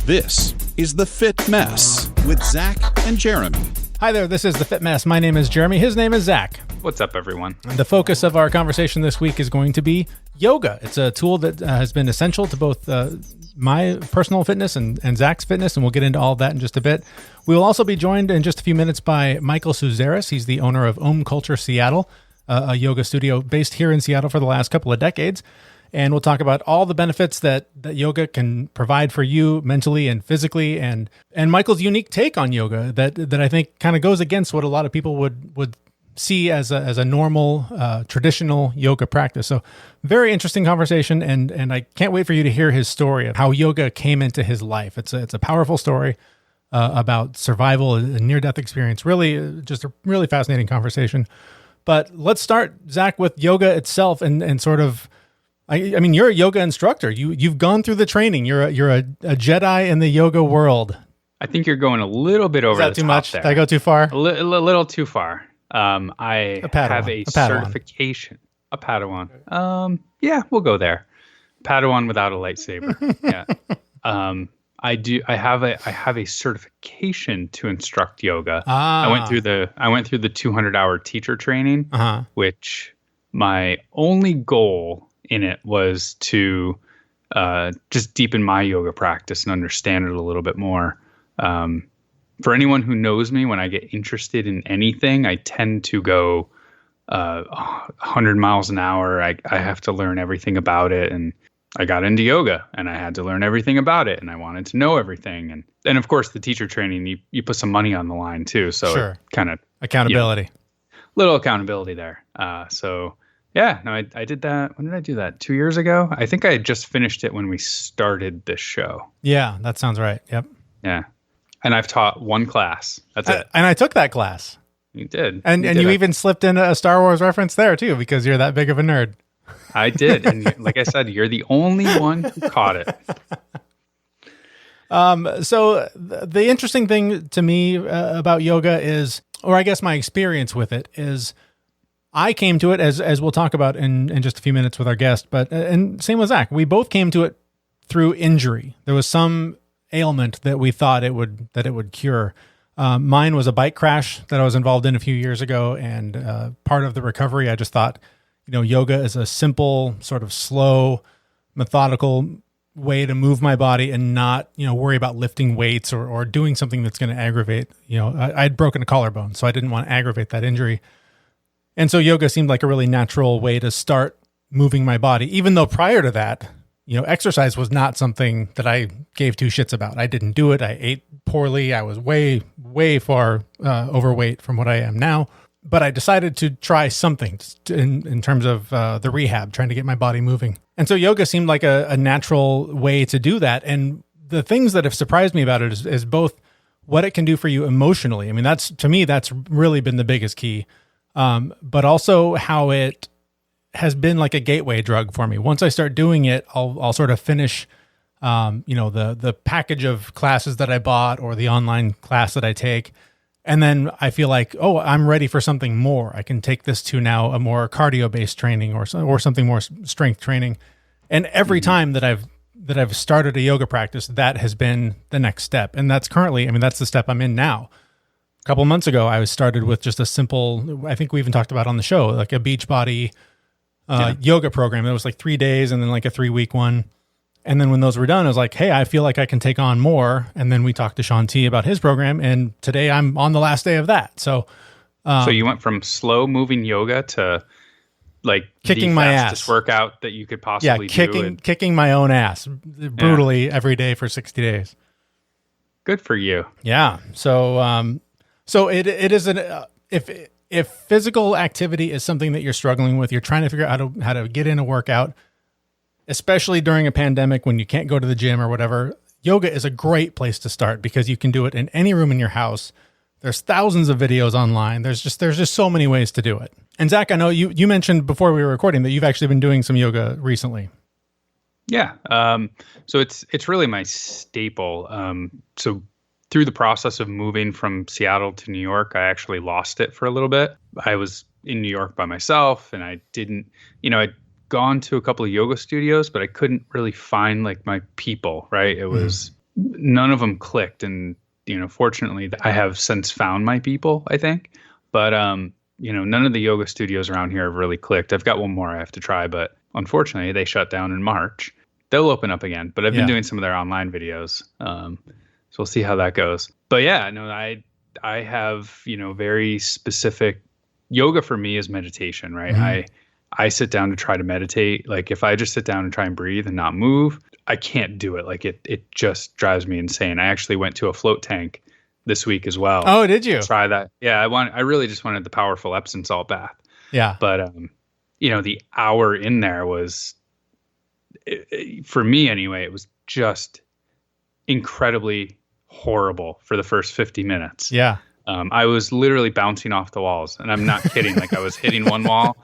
This is The Fit Mess with Zach and Jeremy. Hi there, this is The Fit Mess. My name is Jeremy. His name is Zach. What's up, everyone? The focus of our conversation this week is going to be yoga. It's a tool that has been essential to both my personal fitness and Zach's fitness, and we'll get into all that in just a bit. We will also be joined in just a few minutes by Michael Suzerris. He's the owner of OmCulture Seattle, a yoga studio based here in Seattle for the last couple of decades. And we'll talk about all the benefits that yoga can provide for you mentally and physically, and Michael's unique take on yoga that I think kind of goes against what a lot of people would see as a normal, traditional yoga practice. So very interesting conversation, and I can't wait for you to hear his story of how yoga came into his life. It's a powerful story about survival, a near-death experience. Really, just a really fascinating conversation. But let's start, Zach, with yoga itself and sort of, I mean, you're a yoga instructor. You've gone through the training. You're a Jedi in the yoga world. I think you're going a little bit over the top there. Is that too much? Did I go too far? A little too far. I have a certification. A Padawan. Yeah, we'll go there. Padawan without a lightsaber. Yeah. I have a certification to instruct yoga. I went through the 200-hour teacher training, which my only goal in it was to just deepen my yoga practice and understand it a little bit more. For anyone who knows me, when I get interested in anything, I tend to go 100 miles an hour. I have to learn everything about it. And I got into yoga and I had to learn everything about it. And I wanted to know everything. And of course, the teacher training, you put some money on the line too. So sure. Kind of accountability, little accountability there. Yeah, no, I did that. When did I do that? 2 years ago? I think I had just finished it when we started this show. Yeah, that sounds right. Yep. Yeah. And I've taught one class. That's it. And I took that class. You did. And you even slipped in a Star Wars reference there too, because you're that big of a nerd. I did. And like I said, you're the only one who caught it. So the interesting thing to me about yoga is, or I guess my experience with it is, I came to it as we'll talk about in just a few minutes with our guest, but and same with Zach. We both came to it through injury. There was some ailment that we thought it would cure. Mine was a bike crash that I was involved in a few years ago, and part of the recovery, I just thought, yoga is a simple, sort of slow, methodical way to move my body and not worry about lifting weights or doing something that's going to aggravate. I'd broken a collarbone, so I didn't want to aggravate that injury. And so yoga seemed like a really natural way to start moving my body, even though prior to that, exercise was not something that I gave two shits about. I didn't do it. I ate poorly. I was way, way far overweight from what I am now. But I decided to try something in terms of the rehab, trying to get my body moving. And so yoga seemed like a natural way to do that. And the things that have surprised me about it is both what it can do for you emotionally. I mean, to me, that's really been the biggest key. But also how it has been like a gateway drug for me. Once I start doing it, I'll sort of finish, the package of classes that I bought or the online class that I take. And then I feel like, oh, I'm ready for something more. I can take this to now a more cardio-based training or something more strength training. And every time that I've started a yoga practice, that has been the next step. And that's that's the step I'm in now. A couple months ago, I was started with just a simple, I think we even talked about on the show, like a Beachbody yoga program. It was like 3 days and then like a 3-week one. And then when those were done, I was like, hey, I feel like I can take on more. And then we talked to Sean T about his program. And today I'm on the last day of that. So you went from slow moving yoga to like kicking the my fastest ass workout that you could possibly do. Kicking my own ass brutally every day for 60 days. Good for you. Yeah. So it is if physical activity is something that you're struggling with, you're trying to figure out how to get in a workout, especially during a pandemic when you can't go to the gym or whatever, yoga is a great place to start because you can do it in any room in your house. There's thousands of videos online. There's just so many ways to do it. And Zach, I know you mentioned before we were recording that you've actually been doing some yoga recently. Yeah. So it's really my staple. So through the process of moving from Seattle to New York, I actually lost it for a little bit. I was in New York by myself and I didn't, I'd gone to a couple of yoga studios, but I couldn't really find like my people, right? It was none of them clicked. And, fortunately I have since found my people, I think, but, none of the yoga studios around here have really clicked. I've got one more I have to try, but unfortunately they shut down in March. They'll open up again, but I've been doing some of their online videos. So we'll see how that goes. But yeah, no, I have, very specific yoga for me is meditation, right? Mm-hmm. I sit down to try to meditate. Like if I just sit down and try and breathe and not move, I can't do it. Like it just drives me insane. I actually went to a float tank this week as well. Oh, did you? Try that. Yeah, I really just wanted the powerful Epsom salt bath. Yeah. But the hour in there was, for me anyway, it was just incredibly horrible for the first 50 minutes. Yeah. I was literally bouncing off the walls, and I'm not kidding. Like I was hitting one wall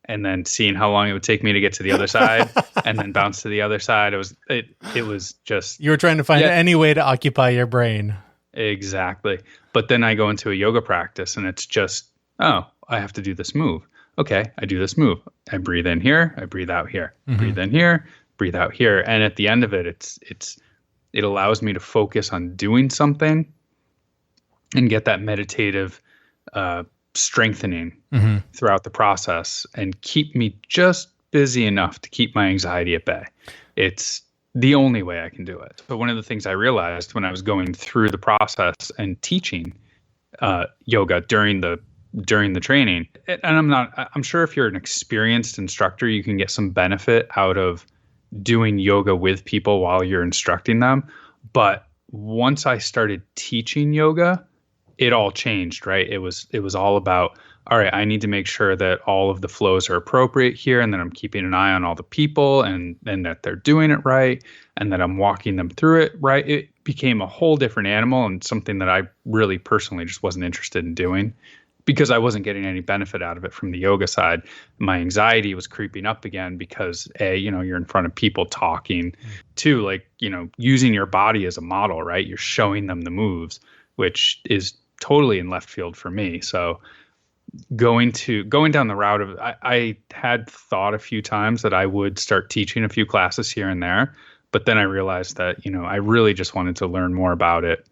and then seeing how long it would take me to get to the other side and then bounce to the other side. It was just, you were trying to find any way to occupy your brain. Exactly. But then I go into a yoga practice and it's just, oh, I have to do this move. Okay, I do this move. I breathe in here, I breathe out here. Mm-hmm. Breathe in here, breathe out here. And at the end of it, it allows me to focus on doing something and get that meditative strengthening throughout the process and keep me just busy enough to keep my anxiety at bay. It's the only way I can do it. But one of the things I realized when I was going through the process and teaching yoga during the training, and I'm sure if you're an experienced instructor, you can get some benefit out of doing yoga with people while you're instructing them. But once I started teaching yoga, it all changed, right? It was all about, all right, I need to make sure that all of the flows are appropriate here, and that I'm keeping an eye on all the people and that they're doing it right, and that I'm walking them through it right. It became a whole different animal and something that I really personally just wasn't interested in doing because I wasn't getting any benefit out of it from the yoga side. My anxiety was creeping up again because you're in front of people talking. Two, like, using your body as a model, right? You're showing them the moves, which is totally in left field for me. So going down the route of, I had thought a few times that I would start teaching a few classes here and there, but then I realized that, I really just wanted to learn more about it,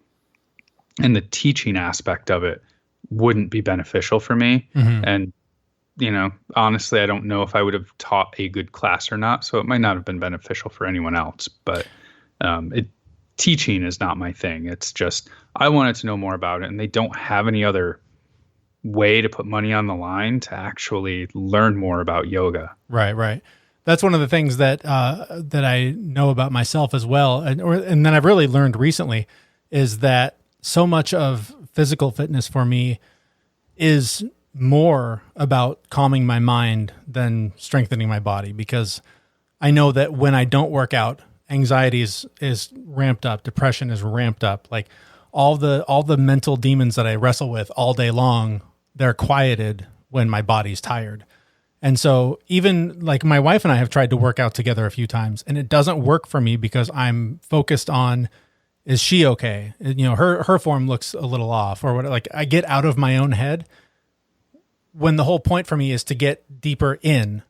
and the teaching aspect of it wouldn't be beneficial for me. Mm-hmm. And, honestly, I don't know if I would have taught a good class or not. So it might not have been beneficial for anyone else, but, teaching is not my thing. It's just, I wanted to know more about it, and they don't have any other way to put money on the line to actually learn more about yoga. Right. That's one of the things that I know about myself as well. And then I've really learned recently is that so much of physical fitness for me is more about calming my mind than strengthening my body, because I know that when I don't work out, anxiety is ramped up, depression is ramped up. Like all the mental demons that I wrestle with all day long, they're quieted when my body's tired. And so even like my wife and I have tried to work out together a few times, and it doesn't work for me because I'm focused on, is she okay? Her form looks a little off or what. Like I get out of my own head when the whole point for me is to get deeper in.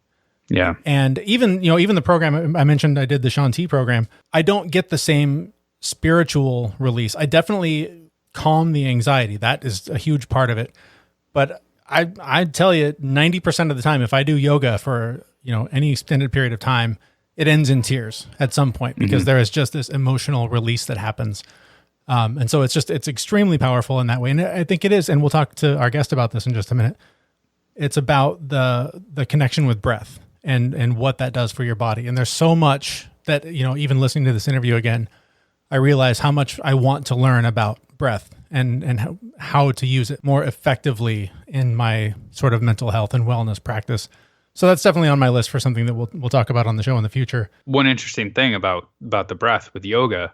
Yeah. And even the program I mentioned, I did the Shaun T program. I don't get the same spiritual release. I definitely calm the anxiety. That is a huge part of it. But I'd tell you 90% of the time, if I do yoga for, any extended period of time, it ends in tears at some point because there is just this emotional release that happens. And so it's extremely powerful in that way. And I think it is. And we'll talk to our guest about this in just a minute. It's about the connection with breath and what that does for your body. And there's so much that, even listening to this interview again, I realize how much I want to learn about breath and how to use it more effectively in my sort of mental health and wellness practice. So that's definitely on my list for something that we'll talk about on the show in the future. One interesting thing about the breath with yoga,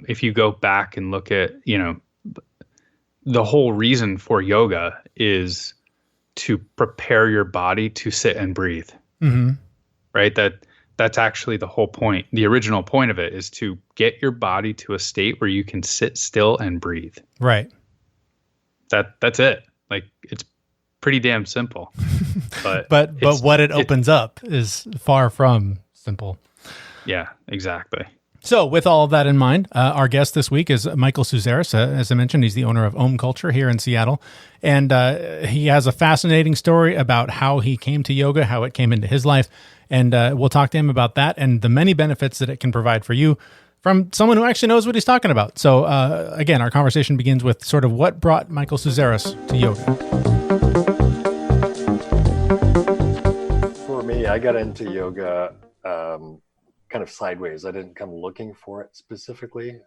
if you go back and look at, the whole reason for yoga is to prepare your body to sit and breathe. Mm-hmm. Right? That's actually the whole point. The original point of it is to get your body to a state where you can sit still and breathe. Right. That's it. Like it's pretty damn simple. But what it opens up is far from simple. Yeah, exactly. So with all of that in mind, our guest this week is Michael Suzerris. As I mentioned, he's the owner of OmCulture here in Seattle. And he has a fascinating story about how he came to yoga, how it came into his life. And we'll talk to him about that and the many benefits that it can provide for you from someone who actually knows what he's talking about. So again, our conversation begins with sort of what brought Michael Suzerris to yoga. For me, I got into yoga kind of sideways. I didn't come looking for it specifically.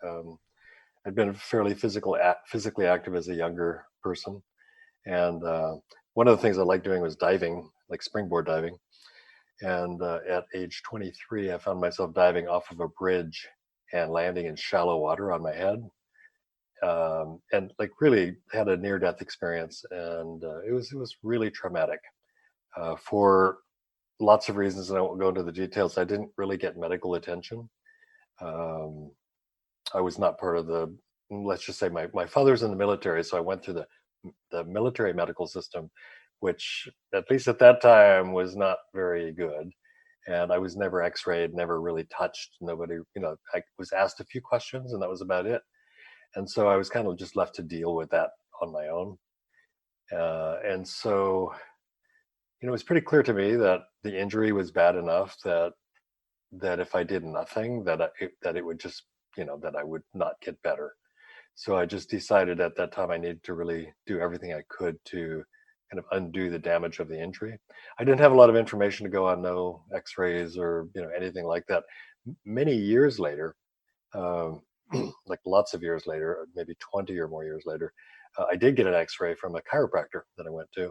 I'd been fairly physically active as a younger person. And one of the things I liked doing was diving, like springboard diving. And at age 23, I found myself diving off of a bridge and landing in shallow water on my head. And like really had a near-death experience. And it was really traumatic for lots of reasons, and I won't go into the details. I didn't really get medical attention. I was not part of the, let's just say my father's in the military, so I went through the military medical system, which at least at that time was not very good. And I was never x-rayed, never really touched. Nobody, I was asked a few questions and that was about it. And so I was kind of just left to deal with that on my own. And so it was pretty clear to me that the injury was bad enough that if I did nothing, that it would just, that I would not get better. So I just decided at that time I needed to really do everything I could to kind of undo the damage of the injury. I didn't have a lot of information to go on, no x-rays or, anything like that. Many years later, like lots of years later, maybe 20 or more years later, I did get an x-ray from a chiropractor that I went to.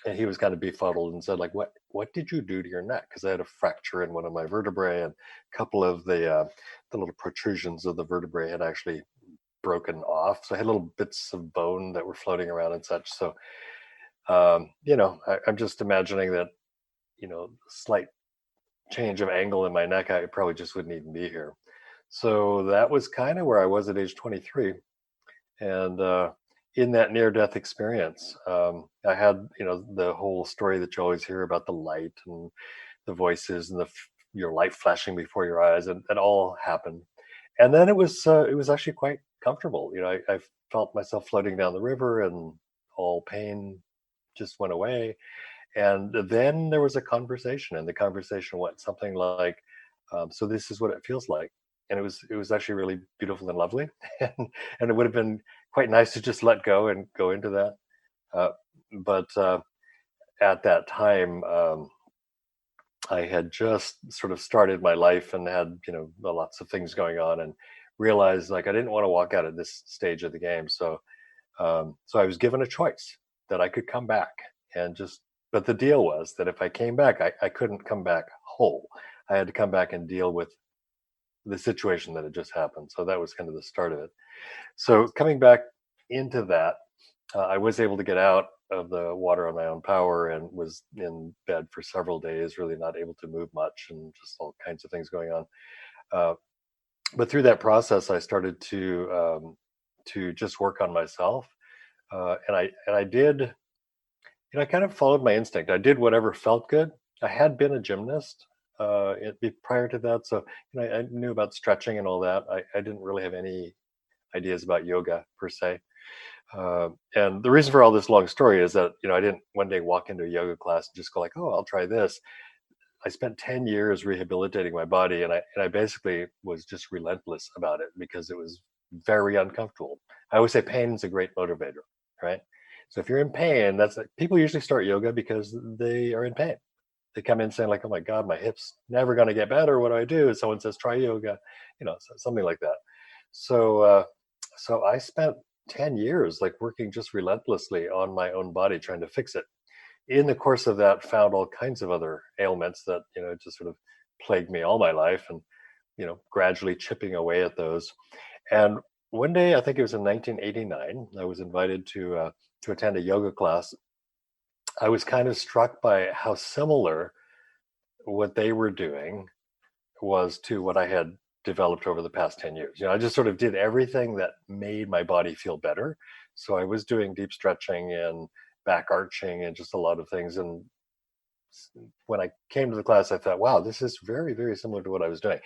And he was kind of befuddled and said, like, what did you do to your neck? Because I had a fracture in one of my vertebrae, and a couple of the little protrusions of the vertebrae had actually broken off. So I had little bits of bone that were floating around and such. So, I'm just imagining that, slight change of angle in my neck, I probably just wouldn't even be here. So that was kind of where I was at age 23. And in that near-death experience, I had, the whole story that you always hear about the light and the voices and your light flashing before your eyes, and that all happened. And then it was actually quite comfortable. I felt myself floating down the river, and all pain just went away. And then there was a conversation, and the conversation went something like, "So this is what it feels like." And it was actually really beautiful and lovely, and it would have been quite nice to just let go and go into that. But at that time, I had just sort of started my life and had lots of things going on, and realized like I didn't want to walk out at this stage of the game. So I was given a choice that I could come back and just. But the deal was that if I came back, I couldn't come back whole. I had to come back and deal with the situation that had just happened. So that was kind of the start of it. So coming back into that, I was able to get out of the water on my own power and was in bed for several days, really not able to move much and just all kinds of things going on. But through that process, I started to just work on myself. And I did, I kind of followed my instinct. I did whatever felt good. I had been a gymnast prior to that. So, I knew about stretching and all that. I didn't really have any ideas about yoga per se. And the reason for all this long story is that, I didn't one day walk into a yoga class and just go like, oh, I'll try this. I spent 10 years rehabilitating my body, and I basically was just relentless about it because it was very uncomfortable. I always say pain is a great motivator, right? So if you're in pain, people usually start yoga because they are in pain. They come in saying like, oh my God, my hip's never going to get better. What do I do? And someone says, try yoga, something like that. So I spent 10 years like working just relentlessly on my own body, trying to fix it. In the course of that, found all kinds of other ailments that, just sort of plagued me all my life, and, gradually chipping away at those. And one day, I think it was in 1989, I was invited to attend a yoga class. I was kind of struck by how similar what they were doing was to what I had developed over the past 10 years. I just sort of did everything that made my body feel better. So I was doing deep stretching and back arching and just a lot of things. And when I came to the class, I thought, wow, this is very, very similar to what I was doing.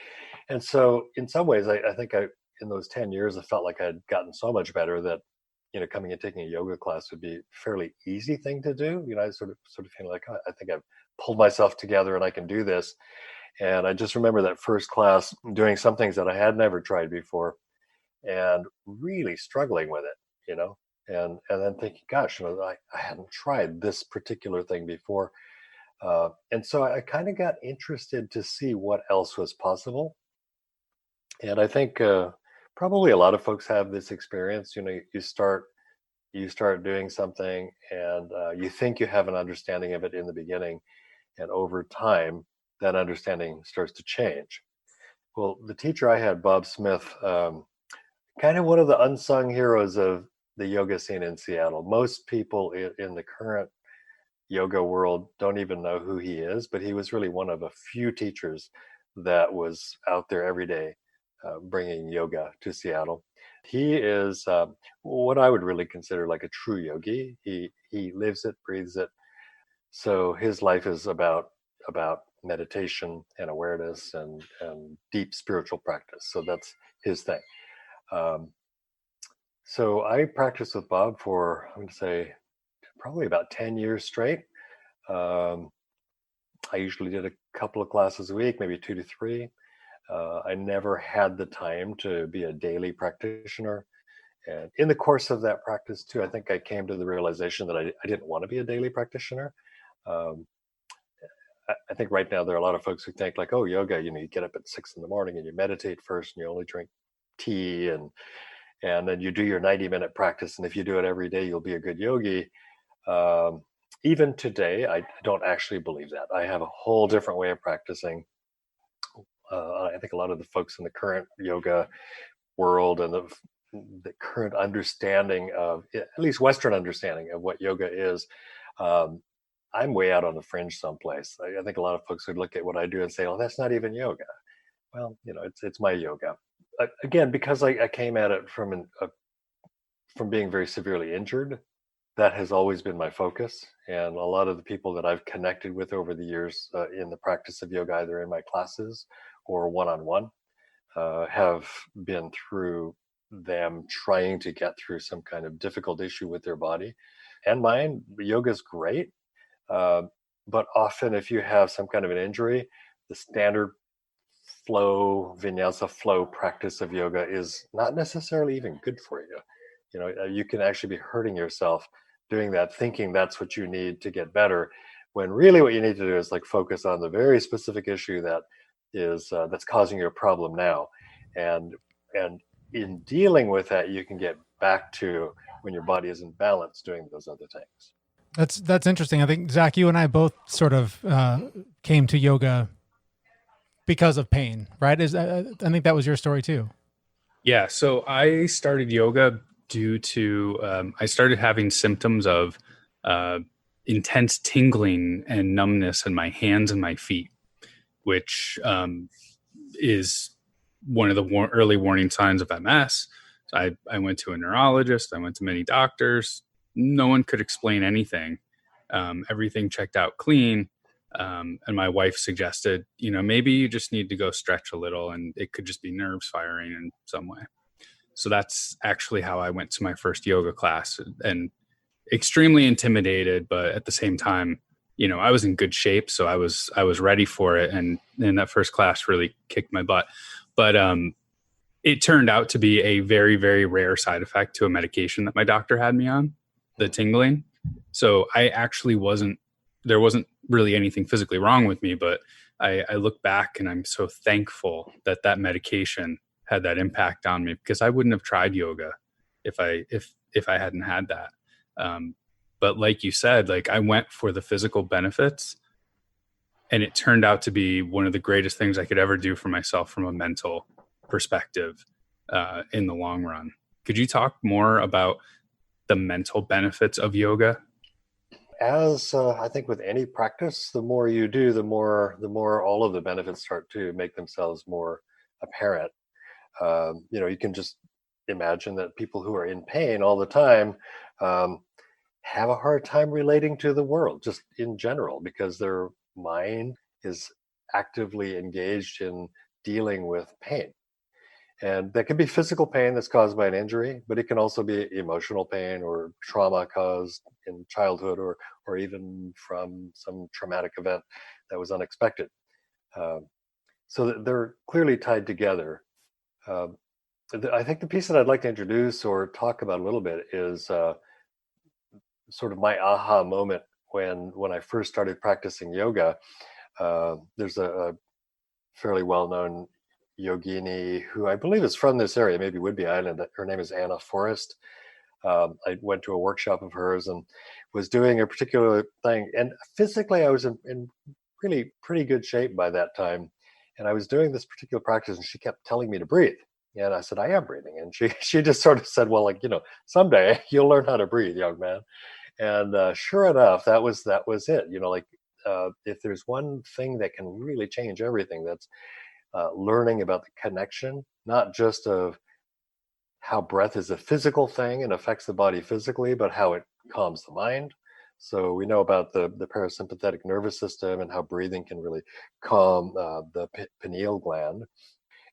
And so in some ways, I think in those 10 years, I felt like I'd gotten so much better that, coming and taking a yoga class would be a fairly easy thing to do. I sort of feeling like, oh, I think I've pulled myself together and I can do this. And I just remember that first class doing some things that I had never tried before and really struggling with it, and then thinking, gosh, I hadn't tried this particular thing before. And so I kind of got interested to see what else was possible. And I think probably a lot of folks have this experience. You start doing something and you think you have an understanding of it in the beginning, and over time that understanding starts to change. Well, the teacher I had, Bob Smith, kind of one of the unsung heroes of the yoga scene in Seattle. Most people in the current yoga world don't even know who he is, but he was really one of a few teachers that was out there every day bringing yoga to Seattle. He is what I would really consider like a true yogi. He lives it, breathes it. So his life is about meditation and awareness and deep spiritual practice. So that's his thing. So I practiced with Bob for, I'm going to say, probably about 10 years straight. I usually did a couple of classes a week, maybe 2 to 3. I never had the time to be a daily practitioner. And in the course of that practice too, I think I came to the realization that I didn't want to be a daily practitioner. I think right now there are a lot of folks who think like, oh, yoga, you get up at 6 a.m. and you meditate first and you only drink tea and then you do your 90-minute practice. And if you do it every day, you'll be a good yogi. Even today, I don't actually believe that. I have a whole different way of practicing. I think a lot of the folks in the current yoga world and the current understanding of, at least Western understanding of what yoga is, I'm way out on the fringe someplace. I think a lot of folks would look at what I do and say, "Oh, that's not even yoga." Well, it's my yoga. Again, because I came at it from being very severely injured. That has always been my focus, and a lot of the people that I've connected with over the years in the practice of yoga, either in my classes or one-on-one, have been through them trying to get through some kind of difficult issue with their body and mind. Yoga is great. But often if you have some kind of an injury, the standard vinyasa flow practice of yoga is not necessarily even good for you. You can actually be hurting yourself doing that, thinking that's what you need to get better, when really what you need to do is like focus on the very specific issue that is that's causing you a problem now. And in dealing with that, you can get back to when your body is in balance doing those other things. That's interesting. I think, Zach, you and I both sort of came to yoga because of pain, right? I think that was your story too. Yeah. So I started yoga due to, I started having symptoms of intense tingling and numbness in my hands and my feet, which is one of the early warning signs of MS. So I went to a neurologist. I went to many doctors. No one could explain anything. Everything checked out clean. And my wife suggested, maybe you just need to go stretch a little and it could just be nerves firing in some way. So that's actually how I went to my first yoga class, and extremely intimidated, but at the same time, I was in good shape. So I was ready for it. And that first class really kicked my butt. But it turned out to be a very, very rare side effect to a medication that my doctor had me on, the tingling. So there wasn't really anything physically wrong with me, but I look back and I'm so thankful that medication had that impact on me, because I wouldn't have tried yoga if I hadn't had that. But like you said, like I went for the physical benefits, and it turned out to be one of the greatest things I could ever do for myself from a mental perspective in the long run. Could you talk more about the mental benefits of yoga? As I think with any practice, the more you do, the more all of the benefits start to make themselves more apparent. You can just imagine that people who are in pain all the time have a hard time relating to the world, just in general, because their mind is actively engaged in dealing with pain. And that can be physical pain that's caused by an injury, but it can also be emotional pain or trauma caused in childhood, or even from some traumatic event that was unexpected. So they're clearly tied together. I think the piece that I'd like to introduce or talk about a little bit is sort of my aha moment when I first started practicing yoga. There's a fairly well-known yogini who I believe is from this area, maybe Whidbey Island. Her name is Anna Forrest. I went to a workshop of hers and was doing a particular thing. And physically, I was in really pretty good shape by that time. And I was doing this particular practice, and she kept telling me to breathe. And I said, I am breathing. And she just sort of said, well, like, someday you'll learn how to breathe, young man. And sure enough, that was it. Like if there's one thing that can really change everything, that's learning about the connection, not just of how breath is a physical thing and affects the body physically, but how it calms the mind. So we know about the parasympathetic nervous system and how breathing can really calm the pineal gland.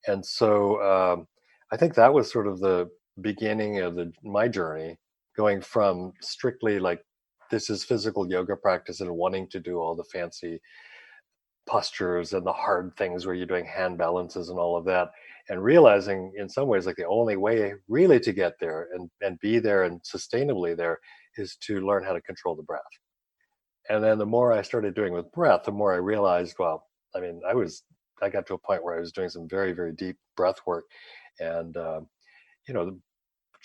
And so I think that was sort of the beginning of my journey, going from strictly like, this is physical yoga practice and wanting to do all the fancy postures and the hard things where you're doing hand balances and all of that, and realizing in some ways like the only way really to get there and be there and sustainably there is to learn how to control the breath. And then the more I started doing with breath, the more I realized, well, I mean, I got to a point where I was doing some very, very deep breath work. And,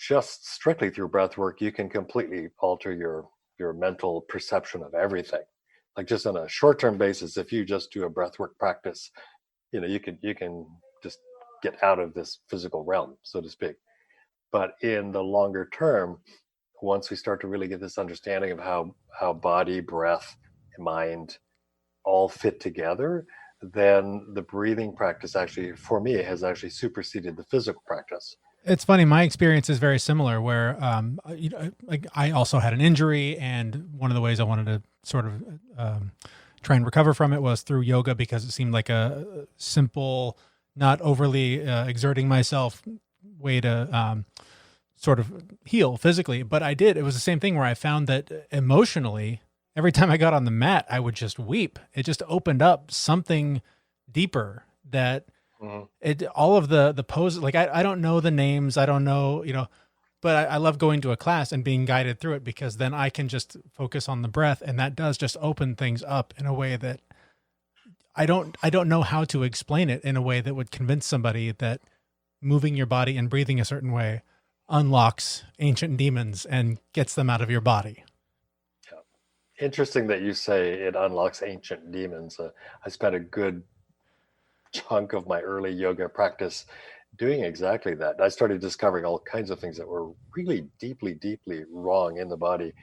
just strictly through breath work, you can completely alter your mental perception of everything. Like just on a short-term basis, if you just do a breathwork practice, you can just get out of this physical realm, so to speak. But in the longer term, once we start to really get this understanding of how body, breath, and mind all fit together, then the breathing practice actually, for me, has actually superseded the physical practice. It's funny. My experience is very similar where, like I also had an injury, and one of the ways I wanted to sort of try and recover from it was through yoga, because it seemed like a simple, not overly exerting myself way to sort of heal physically. But I did. It was the same thing where I found that emotionally, every time I got on the mat, I would just weep. It just opened up something deeper that all of the poses, like I don't know the names, I don't know, but I love going to a class and being guided through it, because then I can just focus on the breath, and that does just open things up in a way that I don't know how to explain it in a way that would convince somebody that moving your body and breathing a certain way unlocks ancient demons and gets them out of your body. Yeah. Interesting that you say it unlocks ancient demons. I spent a good chunk of my early yoga practice doing exactly that. I started discovering all kinds of things that were really deeply, deeply wrong in the body.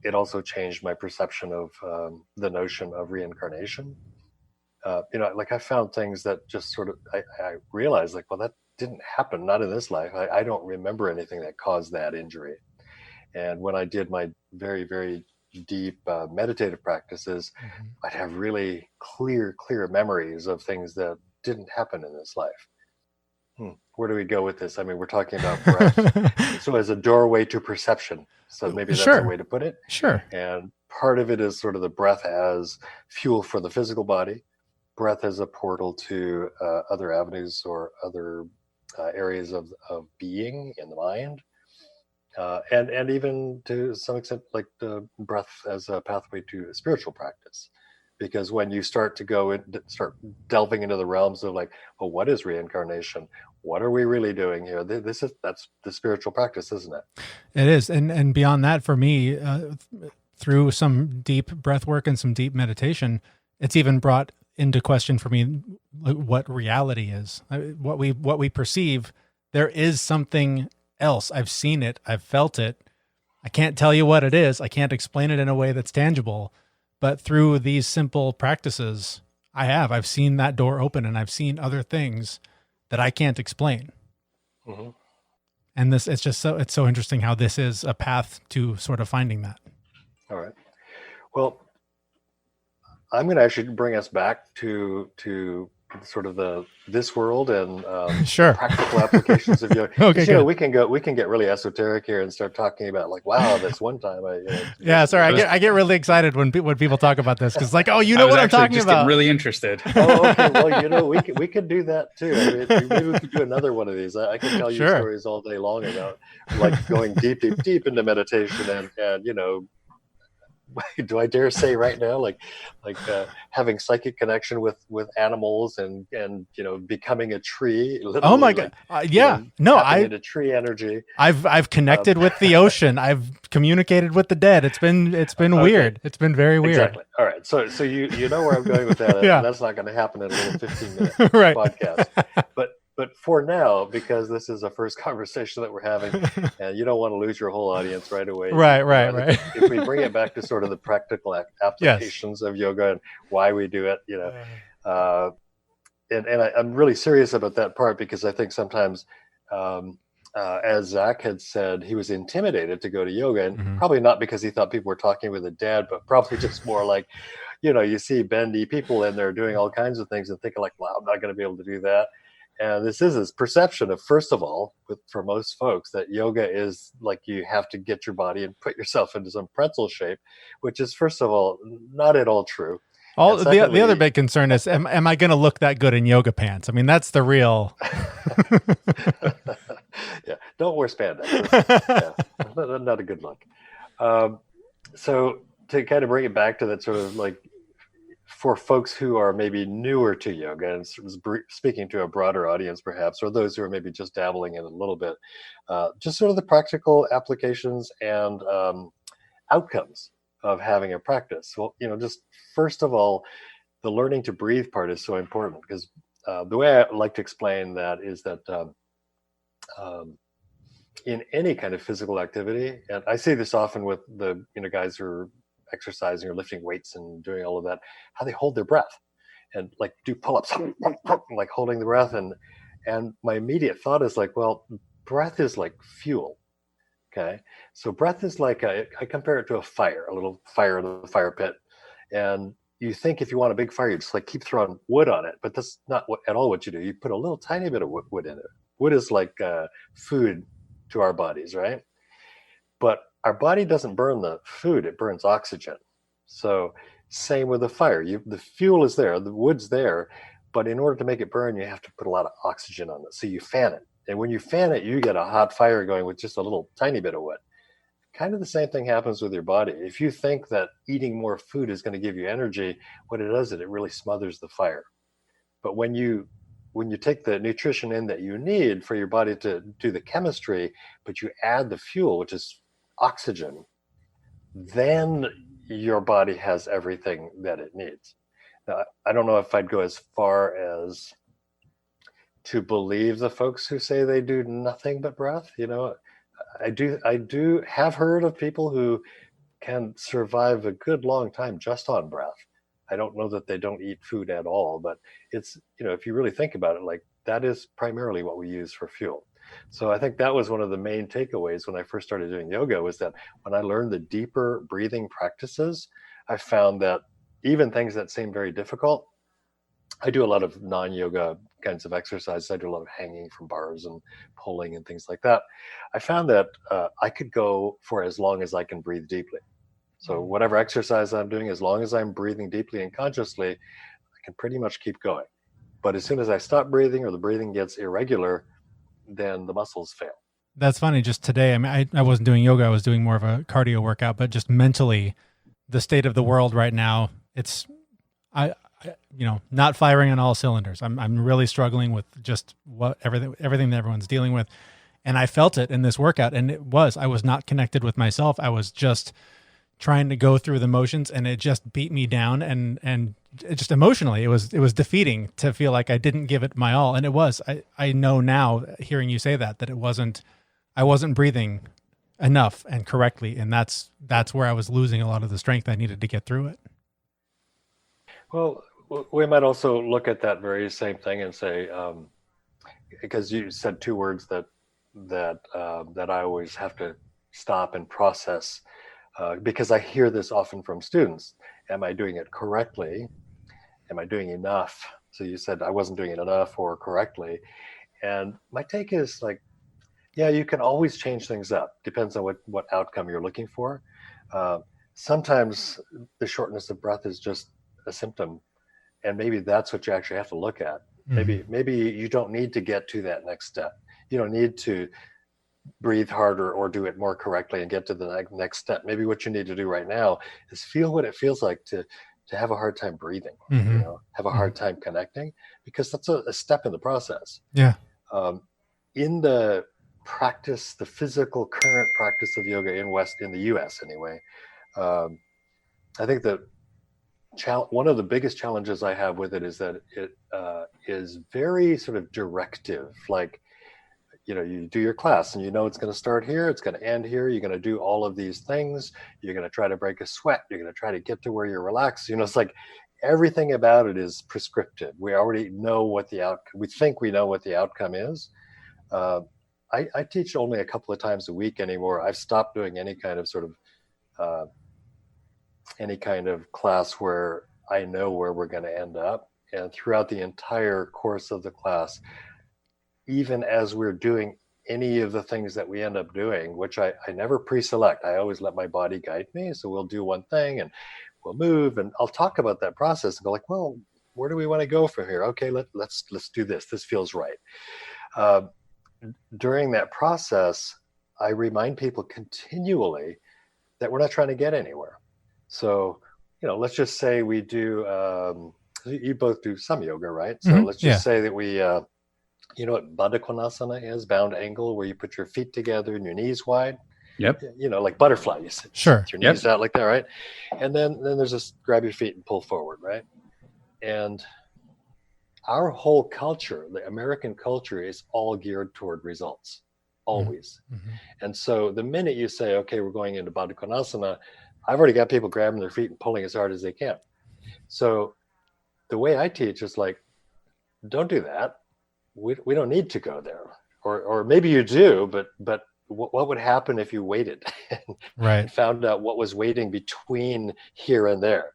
It also changed my perception of the notion of reincarnation. Like I found things that just sort of, I realized like, well, that didn't happen, not in this life. I don't remember anything that caused that injury. And when I did my very, very deep meditative practices, I'd have really clear memories of things that didn't happen in this life. Where do we go with this? I mean, we're talking about breath. So as a doorway to perception. So maybe that's a way to put it. Sure. And part of it is sort of the breath as fuel for the physical body, breath as a portal to other avenues or other areas of being in the mind. And even to some extent, like the breath as a pathway to spiritual practice, because when you start to start delving into the realms of like, well, what is reincarnation? What are we really doing here? That's the spiritual practice, isn't it? It is, and beyond that, for me, through some deep breath work and some deep meditation, it's even brought into question for me what reality is, what we perceive. There is something else. I've seen it. I've felt it. I can't tell you what it is. I can't explain it in a way that's tangible, but through these simple practices, I've seen that door open, and I've seen other things that I can't explain. And it's so interesting how this is a path to sort of finding that. All right. Well, I'm going to actually bring us back to sort of this world and sure, practical applications of yoga. Okay, we can get really esoteric here and start talking about like, wow, this one time yeah, sorry, I get really excited when people talk about this because like, oh, you know what I'm talking about. Really interested. Oh, okay. Well, we could do that too. I mean, maybe we could do another one of these. I can tell you stories all day long about like going deep into meditation and do I dare say right now, like having psychic connection with animals and becoming a tree. Oh my God! Yeah, into tree energy. I've connected with the ocean. I've communicated with the dead. It's been weird. It's been very weird. Exactly. All right. So you know where I'm going with that. Yeah. That's not going to happen in a little 15-minute right. podcast. But for now, because this is a first conversation that we're having, and you don't want to lose your whole audience right away. Right. If we bring it back to sort of the practical applications of yoga and why we do it, and I'm really serious about that part because I think sometimes, as Zach had said, he was intimidated to go to yoga, and probably not because he thought people were talking with a dad, but probably just more like, you see bendy people in there doing all kinds of things and thinking like, wow, I'm not going to be able to do that. And this is his perception of, first of all, for most folks, that yoga is like you have to get your body and put yourself into some pretzel shape, which is, first of all, not at all true. Secondly, the other big concern is, am I going to look that good in yoga pants? I mean, that's the real. Yeah, don't wear spandex. Yeah, not a good look. So to kind of bring it back to that sort of like, for folks who are maybe newer to yoga and speaking to a broader audience perhaps, or those who are maybe just dabbling in a little bit, just sort of the practical applications and outcomes of having a practice. Well, just first of all, the learning to breathe part is so important because the way I like to explain that is that in any kind of physical activity, and I see this often with the guys who are exercising or lifting weights and doing all of that, how they hold their breath and like do pull-ups, like holding the breath. And my immediate thought is like, well, breath is like fuel. Okay. So breath is like, I compare it to a little fire in the fire pit. And you think if you want a big fire, you just like keep throwing wood on it, but that's not at all what you do. You put a little tiny bit of wood in it. Wood is like food to our bodies, right? But our body doesn't burn the food, it burns oxygen. So same with the fire. The fuel is there, the wood's there, but in order to make it burn, you have to put a lot of oxygen on it. So you fan it. And when you fan it, you get a hot fire going with just a little tiny bit of wood. Kind of the same thing happens with your body. If you think that eating more food is going to give you energy, what it does is it really smothers the fire. But when you take the nutrition in that you need for your body to do the chemistry, but you add the fuel, which is oxygen, then your body has everything that it needs. Now, I don't know if I'd go as far as to believe the folks who say they do nothing but breath. I do have heard of people who can survive a good long time just on breath. I don't know that they don't eat food at all, but it's, if you really think about it, like that is primarily what we use for fuel. So I think that was one of the main takeaways when I first started doing yoga, was that when I learned the deeper breathing practices, I found that even things that seem very difficult, I do a lot of non-yoga kinds of exercises. I do a lot of hanging from bars and pulling and things like that. I found that I could go for as long as I can breathe deeply. So whatever exercise I'm doing, as long as I'm breathing deeply and consciously, I can pretty much keep going. But as soon as I stop breathing or the breathing gets irregular, then the muscles fail. That's funny. Just today, I mean, I wasn't doing yoga. I was doing more of a cardio workout, but just mentally, the state of the world right now, it's, not firing on all cylinders. I'm really struggling with just everything that everyone's dealing with. And I felt it in this workout, and I was not connected with myself. I was just trying to go through the motions, and it just beat me down, and it just emotionally, it was defeating to feel like I didn't give it my all. And it was, I know now, hearing you say that I wasn't breathing enough and correctly. And that's where I was losing a lot of the strength I needed to get through it. Well, we might also look at that very same thing and say, because you said two words that I always have to stop and process, because I hear this often from students. Am I doing it correctly? Am I doing enough? So you said I wasn't doing it enough or correctly. And my take is like, yeah, you can always change things up. Depends on what outcome you're looking for. Sometimes the shortness of breath is just a symptom, and maybe that's what you actually have to look at. Maybe you don't need to get to that next step. You don't need to breathe harder or do it more correctly and get to the next step. Maybe what you need to do right now is feel what it feels like to have a hard time breathing, have a hard time connecting, because that's a step in the process. Yeah. In the practice, the physical current practice of yoga in the US anyway, I think that one of the biggest challenges I have with it is that it is very sort of directive. Like, you do your class and it's going to start here, it's going to end here, you're going to do all of these things, you're going to try to break a sweat, you're going to try to get to where you're relaxed. It's like everything about it is prescriptive. We already know what the outcome, we think we know what the outcome is. I teach only a couple of times a week anymore. I've stopped doing any kind of class where I know where we're going to end up. And throughout the entire course of the class, even as we're doing any of the things that we end up doing, which I never pre-select, I always let my body guide me. So we'll do one thing and we'll move, and I'll talk about that process and go like, well, where do we want to go from here? Okay, let's do this. This feels right. During that process, I remind people continually that we're not trying to get anywhere. So, let's just say we do, you both do some yoga, right? So let's just say that we, you know what Baddha Konasana is? Bound angle, where you put your feet together and your knees wide. Yep. Like butterfly. You sit, sure. Your knees out like that, right? And then there's this grab your feet and pull forward, right? And our whole culture, the American culture, is all geared toward results, always. Mm-hmm. And so the minute you say, okay, we're going into Baddha Konasana, I've already got people grabbing their feet and pulling as hard as they can. So the way I teach is like, don't do that. We don't need to go there. Or maybe you do, but what would happen if you waited and found out what was waiting between here and there?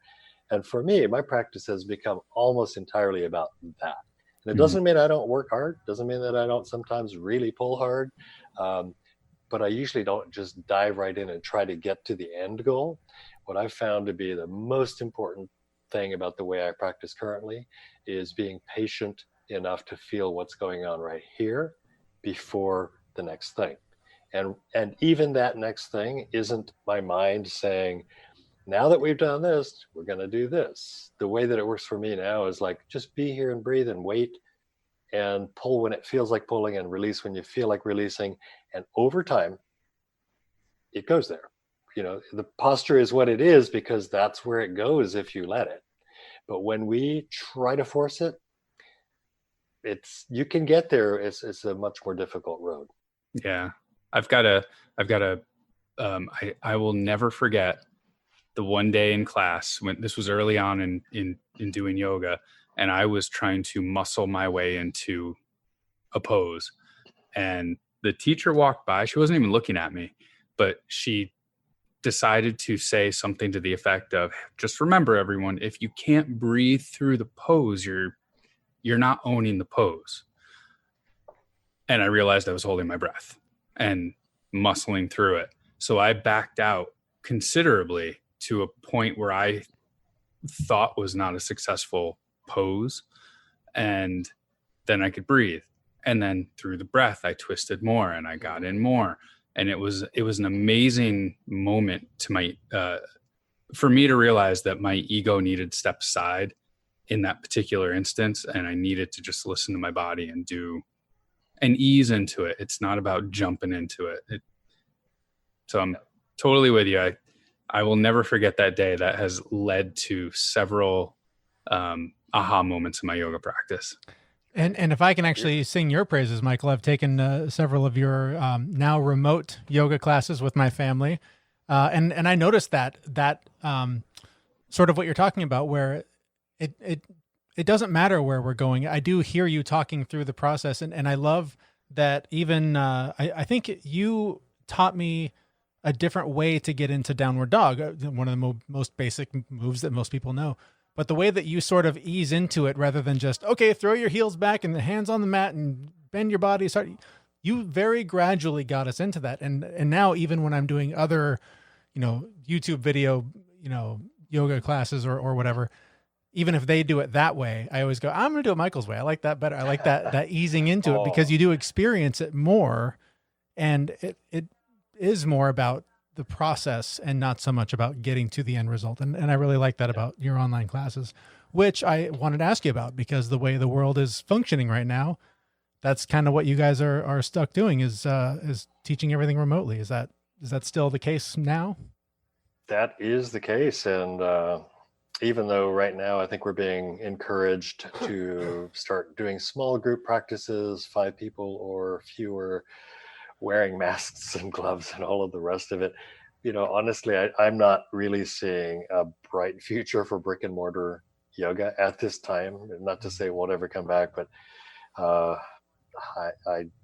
And for me, my practice has become almost entirely about that. And it doesn't mean I don't work hard, doesn't mean that I don't sometimes really pull hard, but I usually don't just dive right in and try to get to the end goal. What I've found to be the most important thing about the way I practice currently is being patient enough to feel what's going on right here before the next thing. And even that next thing isn't my mind saying, now that we've done this, we're going to do this. The way that it works for me now is like, just be here and breathe and wait and pull when it feels like pulling and release when you feel like releasing. And over time, it goes there. The posture is what it is because that's where it goes if you let it. But when we try to force it, you can get there. It's a much more difficult road. Yeah. I will never forget the one day in class when this was early on in doing yoga, and I was trying to muscle my way into a pose, and the teacher walked by. She wasn't even looking at me, but she decided to say something to the effect of, just remember everyone, if you can't breathe through the pose, you're not owning the pose. And I realized I was holding my breath and muscling through it. So I backed out considerably to a point where I thought was not a successful pose. And then I could breathe. And then through the breath, I twisted more and I got in more. And it was an amazing moment for me to realize that my ego needed to step aside in that particular instance. And I needed to just listen to my body and ease into it. It's not about jumping into it. So I'm totally with you. I will never forget that day. That has led to several aha moments in my yoga practice. And if I can actually sing your praises, Michael, I've taken several of your now remote yoga classes with my family, and I noticed that sort of what you're talking about, where it doesn't matter where we're going. I do hear you talking through the process, and I love that. Even I think you taught me a different way to get into downward dog, one of the most basic moves that most people know. But the way that you sort of ease into it rather than just, okay, throw your heels back and the hands on the mat and bend your body, you very gradually got us into that. And now even when I'm doing other, YouTube video, yoga classes or whatever, even if they do it that way, I always go, I'm going to do it Michael's way. I like that better. I like that easing into it, because you do experience it more, and it is more about the process and not so much about getting to the end result. And I really like that about your online classes, which I wanted to ask you about, because the way the world is functioning right now, that's kind of what you guys are stuck doing, is teaching everything remotely. Is that still the case now? That is the case. And even though right now I think we're being encouraged to start doing small group practices, 5 people or fewer, wearing masks and gloves and all of the rest of it, honestly, I'm not really seeing a bright future for brick and mortar yoga at this time. Not to say it won't ever come back, but I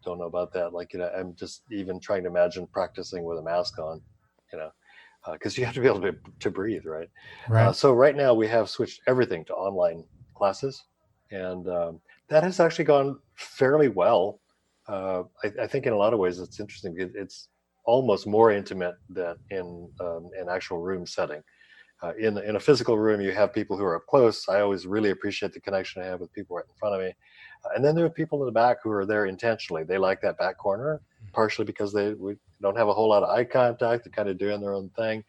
don't know about that. I'm just even trying to imagine practicing with a mask on, because you have to be able to breathe, right? Right. So right now we have switched everything to online classes, and that has actually gone fairly well. I think in a lot of ways it's interesting because it's almost more intimate than in an actual room setting. In a physical room, you have people who are up close. I always really appreciate the connection I have with people right in front of me. And then there are people in the back who are there intentionally. They like that back corner, partially because we don't have a whole lot of eye contact. They're kind of doing their own thing.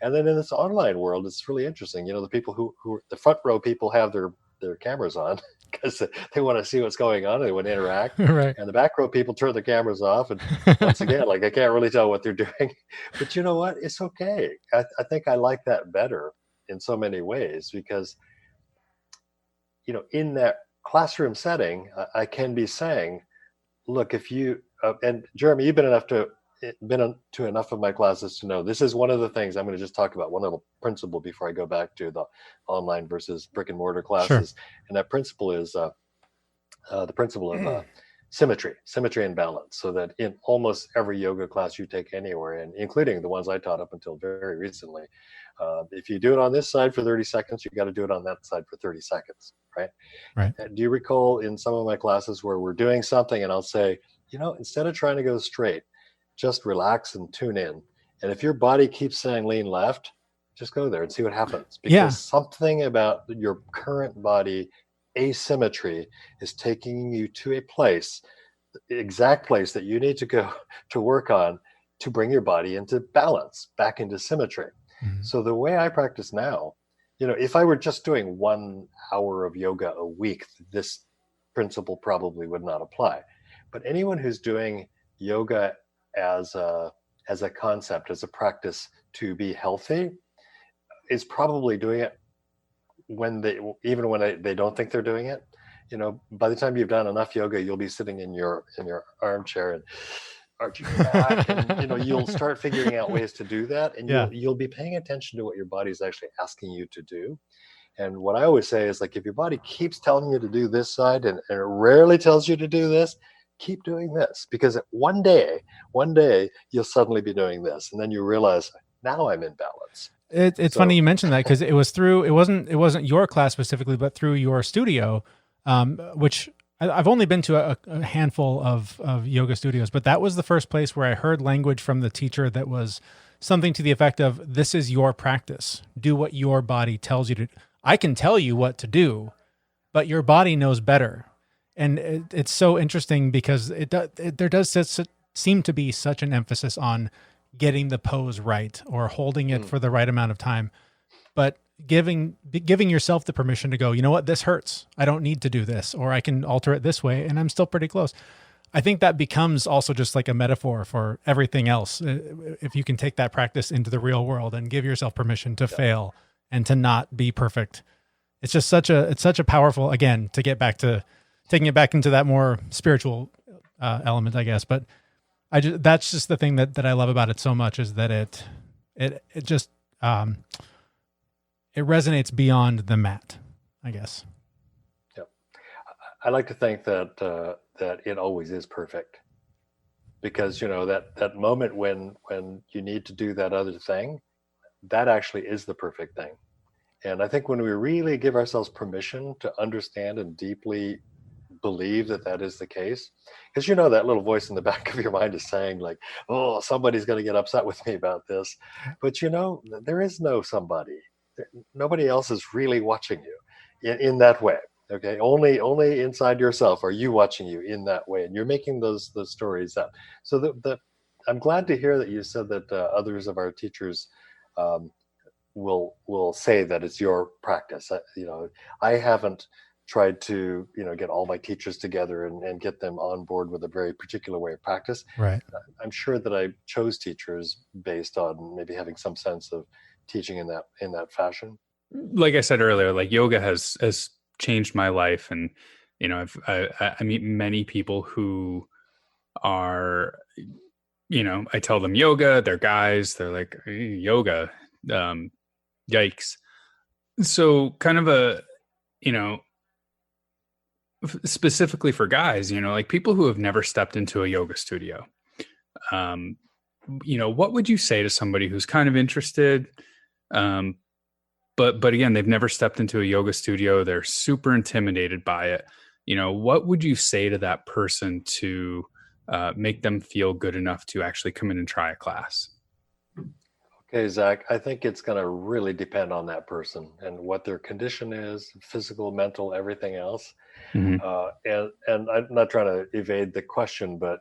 And then in this online world, it's really interesting. The people who the front row people have their cameras on because they want to see what's going on. They want to interact. Right. And the back row people turn their cameras off. And once again, I can't really tell what they're doing. But you know what? It's okay. I think I like that better in so many ways, because, in that classroom setting, I can be saying, look, if you, and Jeremy, you've been to enough of my classes to know this is one of the things I'm going to just talk about, one little principle before I go back to the online versus brick and mortar classes. Sure. And that principle is the principle of symmetry and balance, so that in almost every yoga class you take anywhere, and including the ones I taught up until very recently, if you do it on this side for 30 seconds, you got to do it on that side for 30 seconds, right? Right. Do you recall in some of my classes where we're doing something and I'll say, instead of trying to go straight, just relax and tune in. And if your body keeps saying lean left, just go there and see what happens. Because something about your current body asymmetry is taking you to a place, the exact place that you need to go to work on to bring your body into balance, back into symmetry. Mm-hmm. So the way I practice now, if I were just doing 1 hour of yoga a week, this principle probably would not apply. But anyone who's doing yoga as a concept, as a practice to be healthy, is probably doing it when they don't think they're doing it. By the time you've done enough yoga, you'll be sitting in your armchair and arching your back, and you'll start figuring out ways to do that, and you'll be paying attention to what your body's actually asking you to do. And what I always say is, if your body keeps telling you to do this side and it rarely tells you to do this, keep doing this, because one day you'll suddenly be doing this, and then you realize, now I'm in balance. It's funny you mentioned that, because it wasn't your class specifically, but through your studio, which I've only been to a handful of yoga studios, but that was the first place where I heard language from the teacher that was something to the effect of, this is your practice. Do what your body tells you to. I can tell you what to do, but your body knows better. And it's so interesting, because there does seem to be such an emphasis on getting the pose right or holding it for the right amount of time, but giving yourself the permission to go, you know what, this hurts. I don't need to do this, or I can alter it this way, and I'm still pretty close. I think that becomes also just like a metaphor for everything else. If you can take that practice into the real world and give yourself permission to fail and to not be perfect, it's just such a powerful, again, to get back to taking it back into that more spiritual element, I guess. But that's just the thing that I love about it so much, is that it just it resonates beyond the mat, I guess. Yeah, I like to think that it always is perfect, because that moment when you need to do that other thing, that actually is the perfect thing. And I think when we really give ourselves permission to understand and deeply believe that that is the case, because that little voice in the back of your mind is saying like, oh, somebody's going to get upset with me about this. But there is no somebody. Nobody else is really watching you in that way. Okay, only inside yourself are you watching you in that way, and you're making those stories up. So I'm glad to hear that you said that others of our teachers will say that it's your practice. I haven't tried to get all my teachers together and get them on board with a very particular way of practice. Right. I'm sure that I chose teachers based on maybe having some sense of teaching in that fashion. Like I said earlier, like yoga has changed my life, and I meet many people who are, I tell them yoga, they're guys, they're like, yoga, yikes. So kind of a, specifically for guys, like people who have never stepped into a yoga studio, what would you say to somebody who's kind of interested, but again, they've never stepped into a yoga studio, they're super intimidated by it. What would you say to that person to make them feel good enough to actually come in and try a class? Okay, Zach, I think it's going to really depend on that person and what their condition is, physical, mental, everything else. Mm-hmm. And I'm not trying to evade the question, but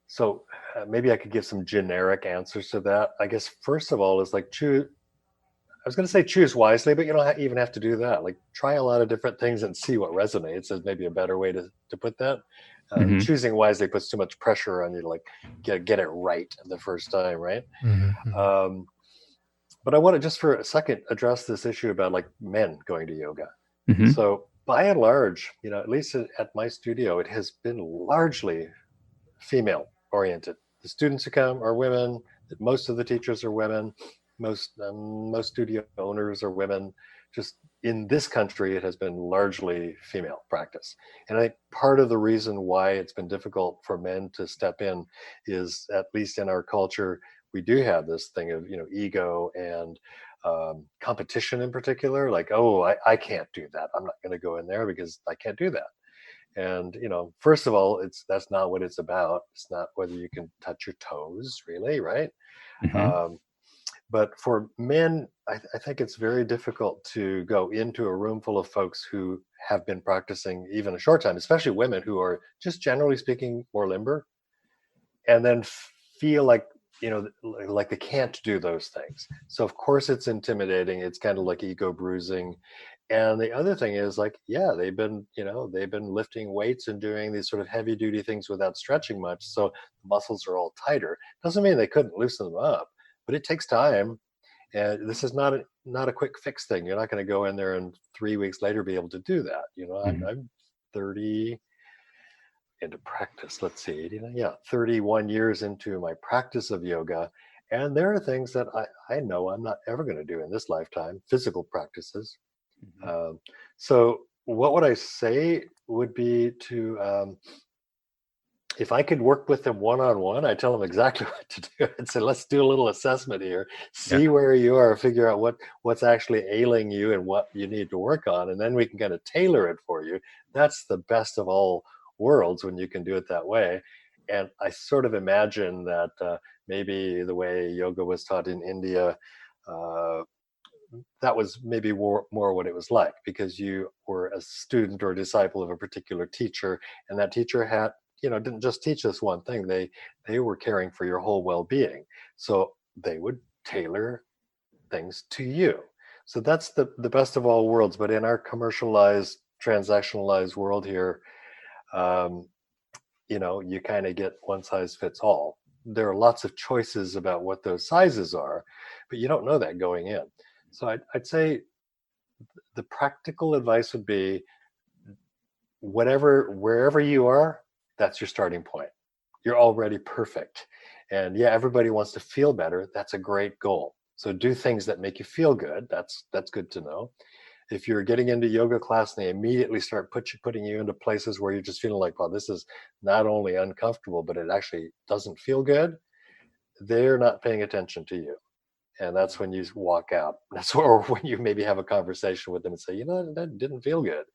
so maybe I could give some generic answers to that. I guess first of all is like choose. I was going to say choose wisely, but you don't even have to do that. Like try a lot of different things and see what resonates is maybe a better way to put that. Mm-hmm. Choosing wisely puts too much pressure on you to like get it right the first time, right? Mm-hmm. But I want to just for a second address this issue about like men going to yoga. Mm-hmm. So by and large, at least at my studio, it has been largely female oriented. The students who come are women. Most of the teachers are women. Most studio owners are women. Just in this country, it has been largely female practice. And I think part of the reason why it's been difficult for men to step in is, at least in our culture, we do have this thing of ego and competition in particular. Like, oh, I can't do that. I'm not going to go in there because I can't do that. And first of all, that's not what it's about. It's not whether you can touch your toes, really, right? Mm-hmm. But for men, I think it's very difficult to go into a room full of folks who have been practicing even a short time, especially women who are just generally speaking more limber, and then feel like like they can't do those things. So of course it's intimidating. It's kind of like ego bruising. And the other thing is like, yeah, they've been lifting weights and doing these sort of heavy duty things without stretching much. So the muscles are all tighter. Doesn't mean they couldn't loosen them up, but it takes time. And this is not a quick fix thing. You're not going to go in there and 3 weeks later be able to do that. Mm-hmm. I'm 30 into practice. Let's see, 31 years into my practice of yoga. And there are things that I know I'm not ever going to do in this lifetime, physical practices. Mm-hmm. So what would I say would be to, if I could work with them one-on-one, I tell them exactly what to do and say, let's do a little assessment here, see where you are, figure out what's actually ailing you and what you need to work on. And then we can kind of tailor it for you. That's the best of all worlds when you can do it that way. And I sort of imagine that maybe the way yoga was taught in India, that was maybe more what it was like, because you were a student or a disciple of a particular teacher, and that teacher had didn't just teach us one thing. They were caring for your whole well-being, so they would tailor things to you. So that's the best of all worlds. But in our commercialized, transactionalized world here, you kind of get one size fits all. There are lots of choices about what those sizes are, but you don't know that going in. So I'd say the practical advice would be wherever you are, that's your starting point. You're already perfect. And yeah, everybody wants to feel better. That's a great goal. So do things that make you feel good. That's good to know. If you're getting into yoga class and they immediately start putting you into places where you're just feeling like, well, this is not only uncomfortable, but it actually doesn't feel good, they're not paying attention to you. And that's when you walk out. That's where, when you maybe have a conversation with them and say, you know, that didn't feel good.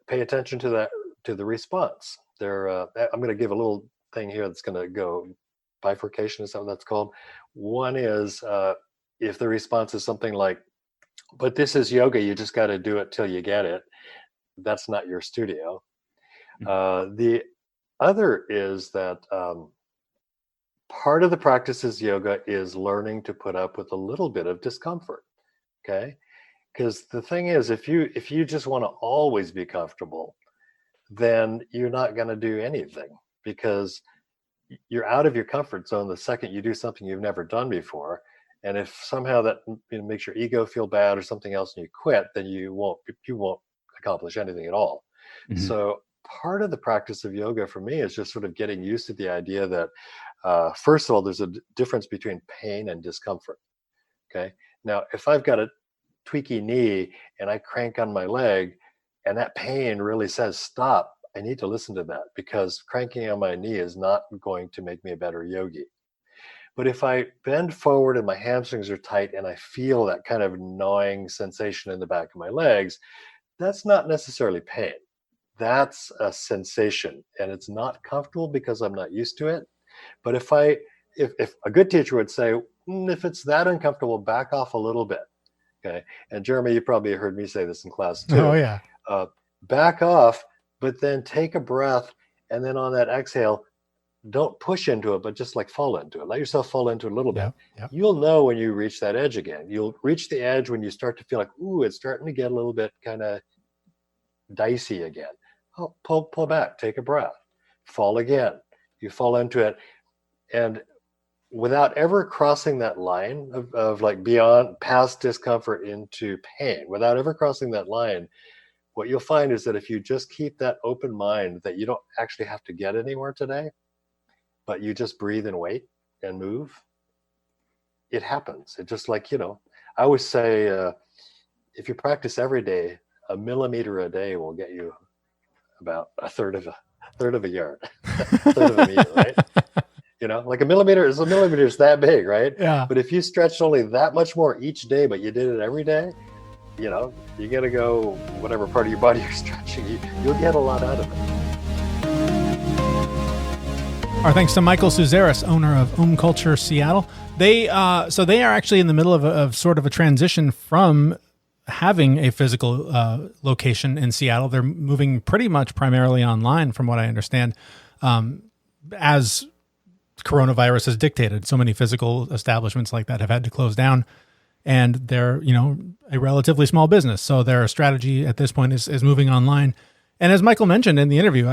Pay attention to the response. I'm going to give a little thing here that's going to go bifurcation, is what that's called. One is if the response is something like, but this is yoga, you just got to do it till you get it. That's not your studio. The other is that part of the practice is yoga is learning to put up with a little bit of discomfort. Okay. Because the thing is, if you just want to always be comfortable, then you're not going to do anything, because you're out of your comfort zone the second you do something you've never done before. And if somehow that makes your ego feel bad or something else and you quit, then you won't accomplish anything at all. Mm-hmm. So part of the practice of yoga for me is just sort of getting used to the idea that first of all, there's a difference between pain and discomfort. Okay. Now, if I've got a tweaky knee and I crank on my leg and that pain really says stop, I need to listen to that, because cranking on my knee is not going to make me a better yogi. But if I bend forward and my hamstrings are tight and I feel that kind of gnawing sensation in the back of my legs, that's not necessarily pain. That's a sensation, and it's not comfortable because I'm not used to it. But if a good teacher would say, if it's that uncomfortable, back off a little bit. Okay. And Jeremy, you probably heard me say this in class too. Oh yeah. Back off, but then take a breath, and then on that exhale, don't push into it, but just like fall into it. Let yourself fall into it a little bit. Yep. You'll know when you reach that edge again. You'll reach the edge when you start to feel like, ooh, it's starting to get a little bit kind of dicey again. Oh, pull back, take a breath, fall again. You fall into it, and without ever crossing that line of like beyond, past discomfort into pain, without ever crossing that line, what you'll find is that if you just keep that open mind, that you don't actually have to get anywhere today, but you just breathe and wait and move, it happens. It just like, I always say, if you practice every day, a millimeter a day will get you about a third of a yard, a third of a meter, right? Like a millimeter is that big, right? Yeah. But if you stretched only that much more each day, but you did it every day, you got to go whatever part of your body you're stretching, you'll get a lot out of it. Our thanks to Michael Suzerris, owner of OmCulture Seattle. They are actually in the middle of sort of a transition from having a physical location in Seattle. They're moving pretty much primarily online, from what I understand, as coronavirus has dictated. So many physical establishments like that have had to close down, and they're, a relatively small business. So their strategy at this point is moving online. And as Michael mentioned in the interview,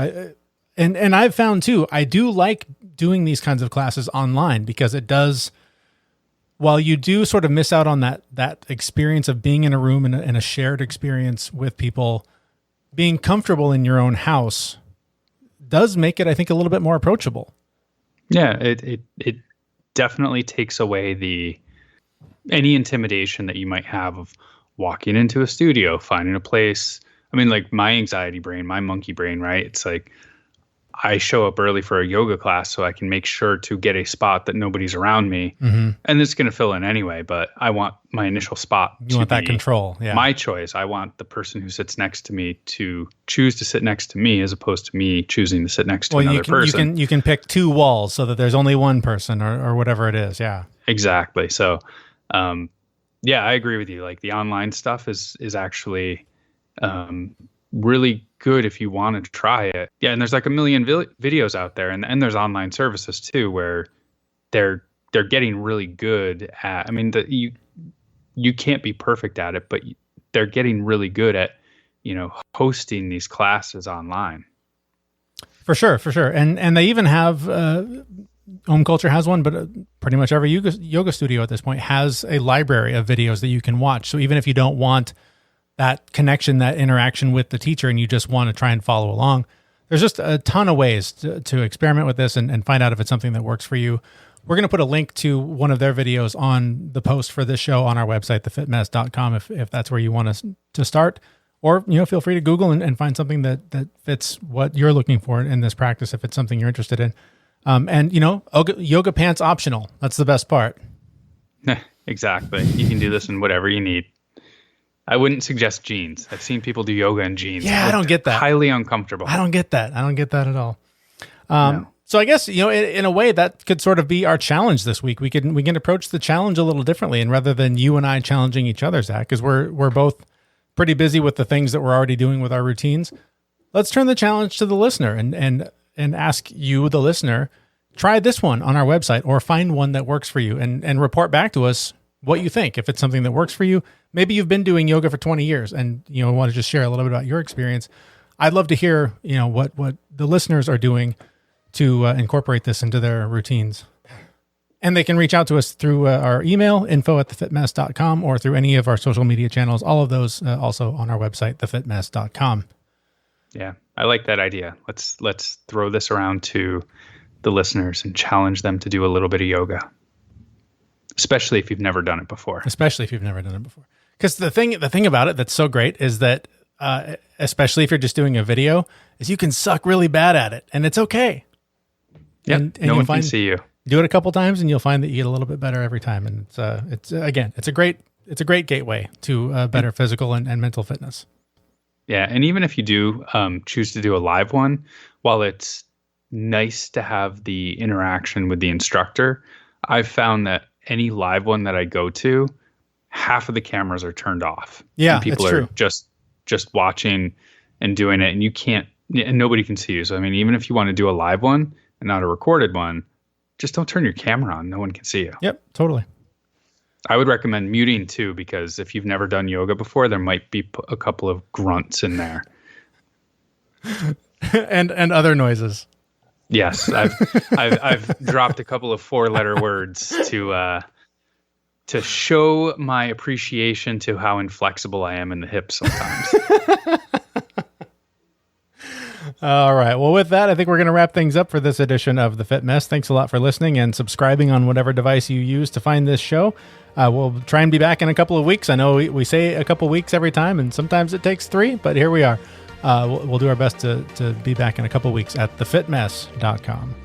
And I've found too, I do like doing these kinds of classes online, because it does, while you do sort of miss out on that experience of being in a room and a shared experience with people, being comfortable in your own house does make it, I think, a little bit more approachable. Yeah, it definitely takes away any intimidation that you might have of walking into a studio, finding a place. I mean, like my anxiety brain, my monkey brain, right? It's like, I show up early for a yoga class so I can make sure to get a spot that nobody's around me. Mm-hmm. And it's going to fill in anyway, but I want my initial spot to want that control. Yeah. My choice. I want the person who sits next to me to choose to sit next to me, as opposed to me choosing to sit next to another person. You can pick two walls so that there's only one person or whatever it is. Yeah, exactly. So, yeah, I agree with you. Like the online stuff is actually, really good if you want to try it. Yeah, and there's like a million videos out there, and there's online services too where they're getting really good at. I mean, you can't be perfect at it, but they're getting really good at hosting these classes online. For sure. And they even have OmCulture has one, but pretty much every yoga studio at this point has a library of videos that you can watch. So even if you don't want that connection, that interaction with the teacher, and you just want to try and follow along, there's just a ton of ways to experiment with this and find out if it's something that works for you. We're going to put a link to one of their videos on the post for this show on our website, thefitmess.com, if that's where you want us to start. Or, feel free to Google and find something that fits what you're looking for in this practice, if it's something you're interested in. And yoga pants optional. That's the best part. Exactly. You can do this in whatever you need. I wouldn't suggest jeans. I've seen people do yoga in jeans. Yeah, I don't get that. Highly uncomfortable. I don't get that at all. No. So I guess, in a way that could sort of be our challenge this week. We can approach the challenge a little differently, and rather than you and I challenging each other, Zach, because we're both pretty busy with the things that we're already doing with our routines, let's turn the challenge to the listener and ask you, the listener, try this one on our website or find one that works for you and report back to us what you think. If it's something that works for you, maybe you've been doing yoga for 20 years and want to just share a little bit about your experience. I'd love to hear, what the listeners are doing to incorporate this into their routines. And they can reach out to us through our email, info@thefitmess.com, or through any of our social media channels. All of those also on our website, thefitmess.com. Yeah, I like that idea. Let's throw this around to the listeners and challenge them to do a little bit of yoga, especially if you've never done it before. Because the thing about it that's so great is that, especially if you're just doing a video, is you can suck really bad at it, and it's okay. Yeah, no one can see you. Do it a couple times, and you'll find that you get a little bit better every time. And it's a great gateway to better physical and mental fitness. Yeah, and even if you do choose to do a live one, while it's nice to have the interaction with the instructor, I've found that any live one that I go to, half of the cameras are turned off. Yeah, and people are true. just watching and doing it, and nobody can see you. So I mean, even if you want to do a live one and not a recorded one, just don't turn your camera on. No one can see you. Yep, totally. I would recommend muting too, because if you've never done yoga before, there might be a couple of grunts in there. and other noises. Yes, I've dropped a couple of 4-letter words to show my appreciation to how inflexible I am in the hips sometimes. All right. Well, with that, I think we're going to wrap things up for this edition of The Fit Mess. Thanks a lot for listening and subscribing on whatever device you use to find this show. We'll try and be back in a couple of weeks. I know we say a couple of weeks every time, and sometimes it takes 3, but here we are. We'll do our best to be back in a couple of weeks at thefitmess.com.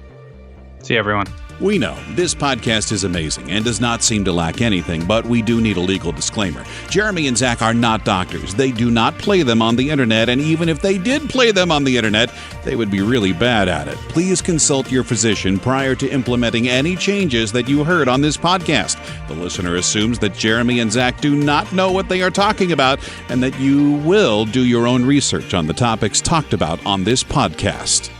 See you, everyone. We know this podcast is amazing and does not seem to lack anything, but we do need a legal disclaimer. Jeremy and Zach are not doctors. They do not play them on the internet, and even if they did play them on the internet, they would be really bad at it. Please consult your physician prior to implementing any changes that you heard on this podcast. The listener assumes that Jeremy and Zach do not know what they are talking about and that you will do your own research on the topics talked about on this podcast.